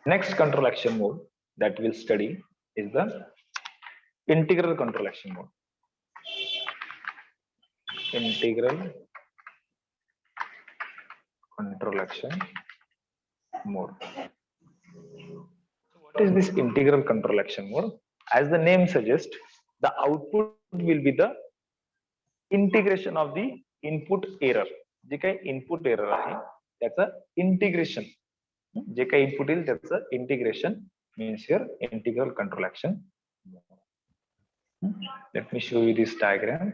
Next control action mode that we'll study is the integral control action mode. Integral control action mode. What is this integral control action mode? As the name suggests, the output will be the integration of the input error. जे काही input error आहे त्याचं integration, जे काही input येईल त्याचं integration means your integral control action. Let me show you this diagram.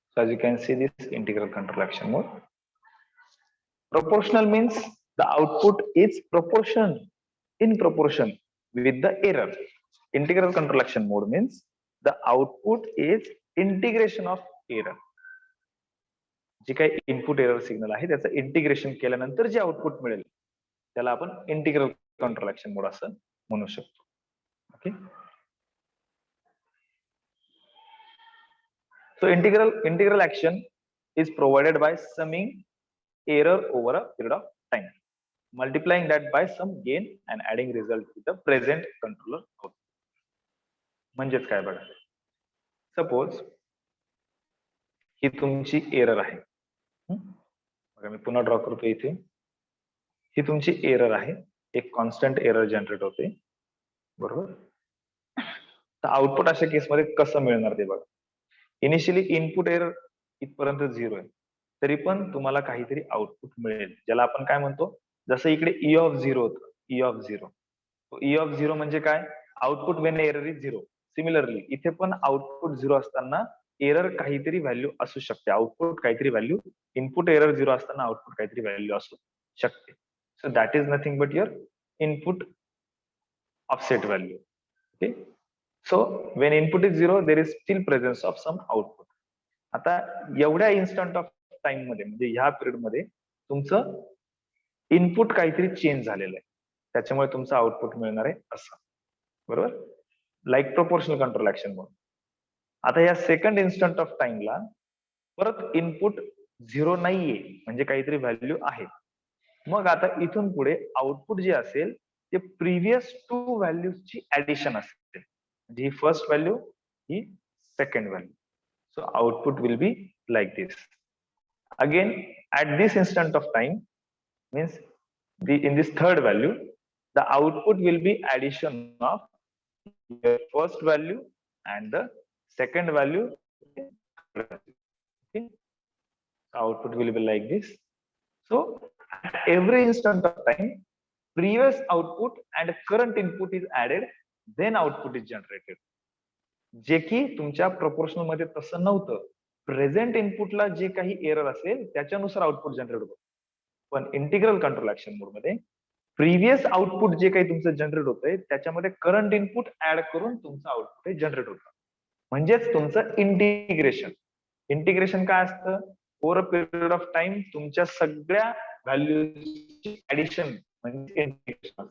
So as you can see, this integral control action mode. Proportional means the output is in proportion with the error. Integral control action mode means the output is integration of error. जे काही input error signal आहे त्याचं integration केल्यानंतर जे output मिळेल त्याला आपण integral control action मोड असं म्हणू शकतो. Okay, so integral action is provided by summing error over a period of time, multiplying that by some gain and adding result to the present controller output. म्हणजेच काय बघा, suppose ही तुमची error आहे. बघा मी पुन्हा ड्रॉ करतो इथे. ही तुमची एरर आहे, एक कॉन्स्टंट एरर जनरेट होते, बरोबर. तर आउटपुट अशा केसमध्ये कसं मिळणार ते बघा. इनिशियली इनपुट एरर इथपर्यंत 0 आहे, तरी पण तुम्हाला काहीतरी आउटपुट मिळेल, ज्याला आपण काय म्हणतो, जसं इकडे ई ऑफ 0 होतं, ई ऑफ 0. ई ऑफ 0 म्हणजे काय, output Wien error is 0. Similarly इथे पण आउटपुट 0 असताना एरर काहीतरी व्हॅल्यू असू शकते, आउटपुट काहीतरी व्हॅल्यू, इनपुट एरर 0 असताना आउटपुट काहीतरी व्हॅल्यू असू शकते. So that is nothing but your input offset value. Okay, so when input is 0 there is still presence of some output. आता एवढ्या इन्स्टंट ऑफ टाइम मध्ये म्हणजे ह्या पिरियड मध्ये तुमचं इनपुट काहीतरी चेंज झालेलं आहे, त्याच्यामुळे तुमचं आउटपुट मिळणार आहे असं, बरोबर. लाईक प्रोपोर्शनल कंट्रोल ऍक्शन मोड. आता या सेकंड इन्स्टंट ऑफ टाइमला परत इनपुट 0 नाहीये, म्हणजे काहीतरी व्हॅल्यू आहे. मग आता इथून पुढे आउटपुट जे असेल ते प्रिव्हियस 2 व्हॅल्यूजची ऍडिशन असेल. ही फर्स्ट व्हॅल्यू, ही second value. So output will be like this. Again at this instant of time means in this third value the output will be addition of the first value and the second value. Okay, output will be like this. So at every instant of time previous output and current input is added, then output is generated. जे की तुमच्या proportional मध्ये तसं नव्हतं. Present इनपुटला जे काही error असेल त्याच्यानुसार आउटपुट जनरेट होतं, पण इंटिग्रल कंट्रोल ऍक्शन मोड मध्ये प्रिव्हियस आउटपुट जे काही तुमचं जनरेट होतंय त्याच्यामध्ये करंट इनपुट ऍड करून तुमचं आउटपुट हे जनरेट होतं. म्हणजेच तुमचं इंटिग्रेशन काय असतं, over a period of time तुमच्या सगळ्या व्हॅल्यूची ऍडिशन म्हणजे इंटिग्रेशन.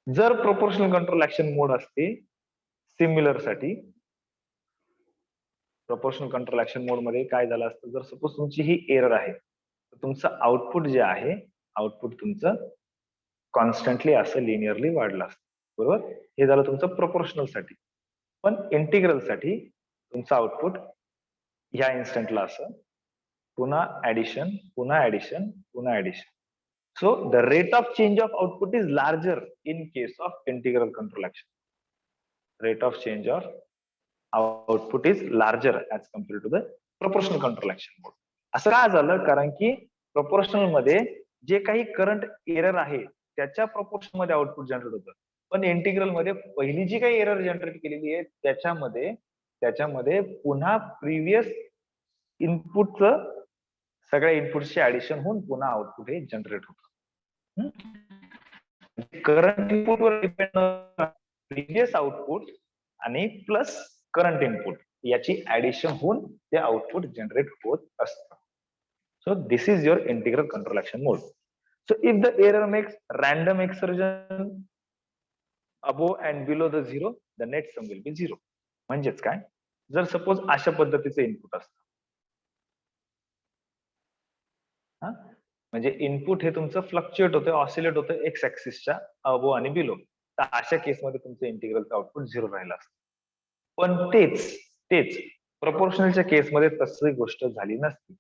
जर प्रोपोर्शनल कंट्रोल ऍक्शन मोड असते सिम्युलर साठी, प्रोपोर्शनल कंट्रोल ऍक्शन मोड मध्ये काय झालं असतं, जर सपोज तुमची ही एरर आहे तर तुमचं आउटपुट जे आहे, आउटपुट तुमचं कॉन्स्टंटली असं लिनियरली वाढलं असतं, बरोबर. हे झालं तुमचं प्रोपोर्शनल साठी. पण इंटिग्रल साठी तुमचं आउटपुट ह्या इन्स्टंटला असं पुन्हा ऍडिशन, पुन्हा ऍडिशन, पुन्हा addition. So the rate of change of output is larger in case of integral control action. Rate of change of output is larger as compared to the proportional control action mode. असं का झालं, कारण की proportional मध्ये जे काही current error आहे त्याच्या प्रोपोर्शन मध्ये आउटपुट जनरेट होतं, पण इंटिग्रल मध्ये पहिली जी काही एरर जनरेट केलेली आहे त्याच्यामध्ये पुन्हा प्रिव्हियस इनपुटचं सगळ्या इनपुटचे ऍडिशन होऊन पुन्हा आउटपुट हे जनरेट होतं. करंट इनपुट वर डिपेंड प्रिव्हियस आउटपुट आणि प्लस करंट इनपुट याची ऍडिशन होऊन ते आउटपुट जनरेट होत असतं. So this is your integral control action mode. So if the error makes random exertion above and below the zero, the net sum will be zero. म्हणजेच काय, जर suppose अशा पद्धतीचं इनपुट असतं, म्हणजे इनपुट हे तुमचं फ्लक्च्युएट होतं, ऑसिलेट होतं एक्स ऍक्सिसच्या अबो आणि बिलो, तर अशा केसमध्ये तुमचं इंटिग्रलचं आउटपुट झिरो राहिलं असतं. पण तेच प्रपोर्शनलच्या केसमध्ये तशी गोष्ट झाली नसती.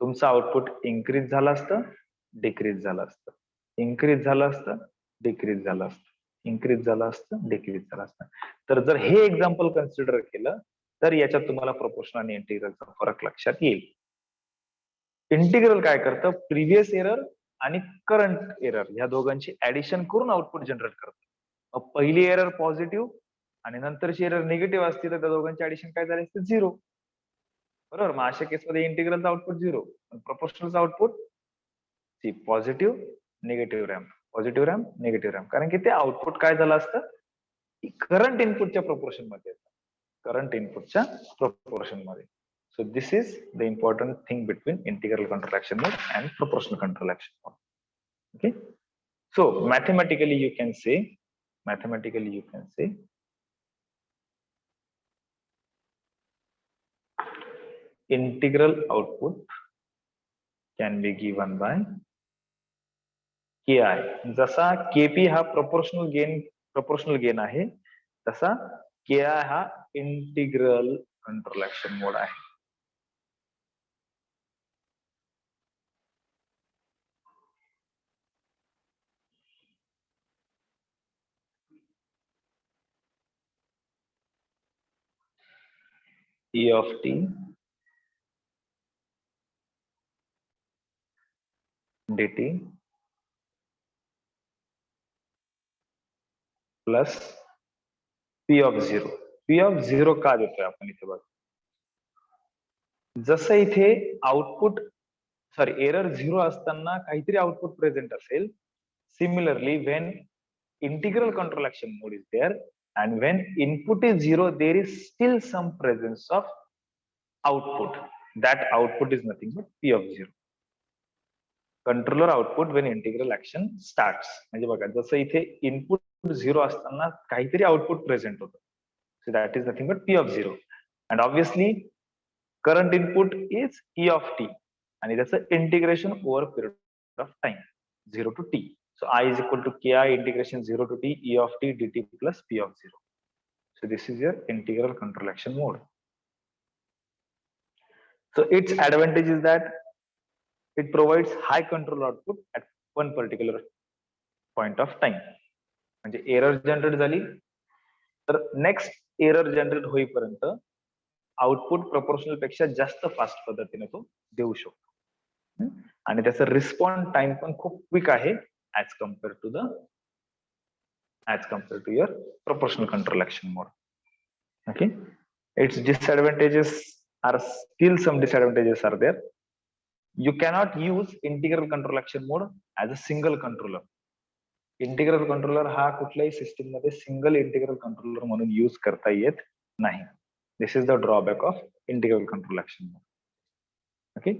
तुमचं आउटपुट इन्क्रीज झालं असतं, डिक्रीज झालं असतं, इन्क्रीज झालं असतं, डिक्रीज झालं असतं, इन्क्रीज झालं असतं, डिक्रीज झालं असतं. तर जर हे एक्झाम्पल कन्सिडर केलं तर याच्यात तुम्हाला प्रोपोर्शनल आणि इंटिग्रलचा फरक लक्षात येईल. इंटिग्रल काय करतं, प्रिव्हियस एरर आणि करंट एरर ह्या दोघांची ऍडिशन करून आउटपुट जनरेट करतं. पहिली एरर पॉझिटिव्ह आणि नंतरची एरर निगेटिव्ह असते तर त्या दोघांची ऍडिशन काय झाले असते, झिरो. बरोबर, मग अशा केसमध्ये इंटिग्रलचं आउटपुट झिरो, प्रोपोर्शनलचं output positive negative ramp, positive ramp negative ramp, कारण की ते आउटपुट काय झालं असतं, करंट इनपुटच्या प्रोपोर्शन मध्ये, करंट इनपुटच्या प्रोपोर्शन मध्ये. So this is the important thing between integral control action mode and proportional control action mode. Okay. So mathematically you can say integral output can be given by Ki. जसा Kp हा proportional gain आहे, तसा Ki हा integral control action mode आहे. E of t dt plus P of zero. P of zero का देतोय आपण इथे बघ, जसं इथे आउटपुट एरर झिरो असताना काहीतरी आउटपुट प्रेझेंट असेल, similarly when integral control action mode is there and when input is zero there is still some presence of output. That output is nothing but P of zero. Controller output when integral action starts, म्हणजे बघा जसं इथे input zero असताना काहीतरी output present होतं, so that is nothing but P of zero. And obviously current input is E of T आणि त्याचं integration over period of time zero to T. So I is equal to K I integration zero to T E of T D T plus P of zero. So this is your integral control action mode. So its advantage is that it provides high control output at one particular point of time. म्हणजे error generate झाली तर next error generate होईपर्यंत output proportional पेक्षा जास्त fast पद्धतीने तो देऊ शकतो आणि त्याचा रिस्पॉन्स टाइम पण खूप क्विक आहे as compare to your proportional control action mode. Okay, it's disadvantages are still some disadvantages are there. You cannot use integral control action mode as a single controller. Integral controller हा कुठल्याही system मध्ये single integral controller म्हणून use करता येत नाही. This is the drawback of integral control action mode. Okay,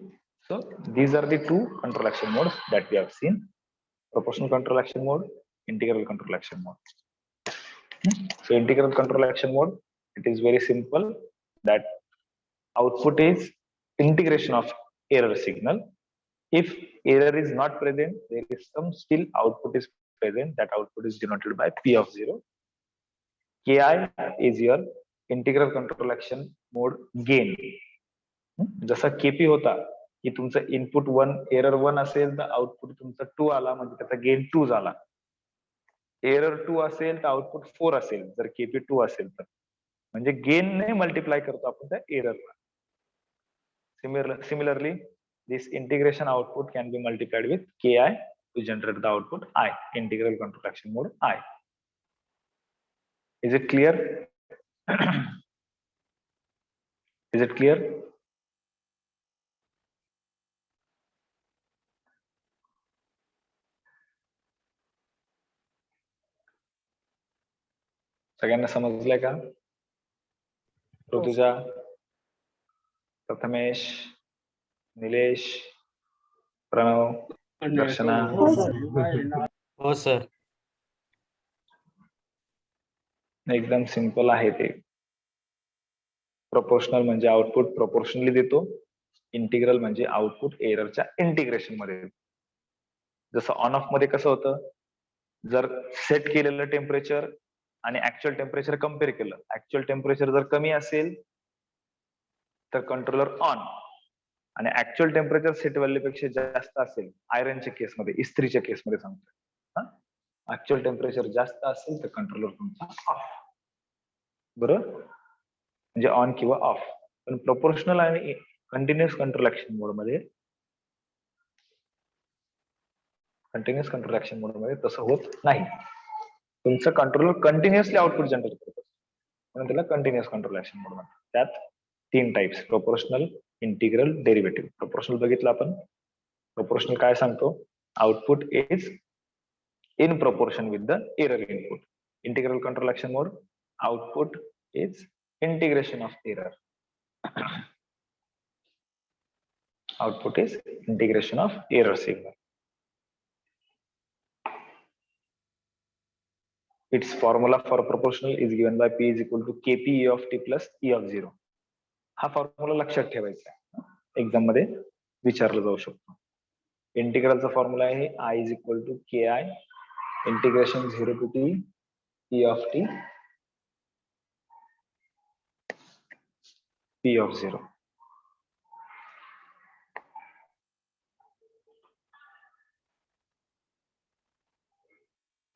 so these are the two control action modes that we have seen, proportional control action mode, integral control action mode. So integral control action mode, it is very simple that output is integration of error signal. If error is not present, there is some still output is present. That output is denoted by P of zero. Ki is your integral control action mode gain. जसा KP होता की तुमचं input one error one असेल तर output तुमचा to आला, म्हणजे त्याचा गेन टू झाला. एरर टू असेल तर आउटपुट फोर असेल जर केपी टू असेल तर, म्हणजे गेन ने मल्टिप्लाय करतो आपण त्या एररला. Similarly, this integration output can be multiplied with Ki to generate the output I, integral control action mode I. Is it clear? Is it clear? सगळ्यांना समजलंय का? ऋतुजा, प्रथमेश, निलेश, प्रणव, दर्शना. हो सर. एकदम सिंपल आहे ते. प्रोपोर्शनल म्हणजे आउटपुट प्रोपोर्शनली देतो. इंटिग्रल म्हणजे output एररच्या integration मध्ये. जसं ऑन ऑफ मध्ये कसं होतं, जर सेट केलेलं टेम्परेचर आणि ऍक्च्युअल टेम्परेचर कम्पेअर केलं, ऍक्च्युअल टेम्परेचर जर कमी असेल तर कंट्रोलर ऑन, आणि ऍक्च्युअल टेम्परेचर सेट व्हॅल्यू पेक्षा जास्त असेल, आयरनच्या केसमध्ये, इस्त्रीच्या केसमध्ये सांगतोय, ऍक्च्युअल टेम्परेचर जास्त असेल तर कंट्रोलर तुमचा ऑफ. बरोबर, म्हणजे ऑन किंवा ऑफ. पण प्रोपोर्शनल आणि कंटिन्युअस कंट्रोल ऍक्शन मोड मध्ये, कंटिन्युअस कंट्रोल ऍक्शन मोड मध्ये तसं होत नाही. तुमचं कंट्रोलर कंटिन्युअसली आउटपुट जनरेट करत असतो, म्हणून त्याला कंटिन्युअस कंट्रोल ऍक्शन मोड मध्ये. त्यात 3 types: proportional, integral, derivative. Proportional बघितलं आपण. प्रोपोर्शनल काय सांगतो, output is in proportion with the error input. Integral control action mode, output is integration of error. Output is integration of error signal. Its formula for proportional is given by P is equal to Kp E of t plus E of 0. हा formula लक्षात ठेवायचा आहे, exam मध्ये विचारला जाऊ शकतो. इंटिग्रलचा formula आहे I is equal to Ki integration 0 to t E of t P of 0.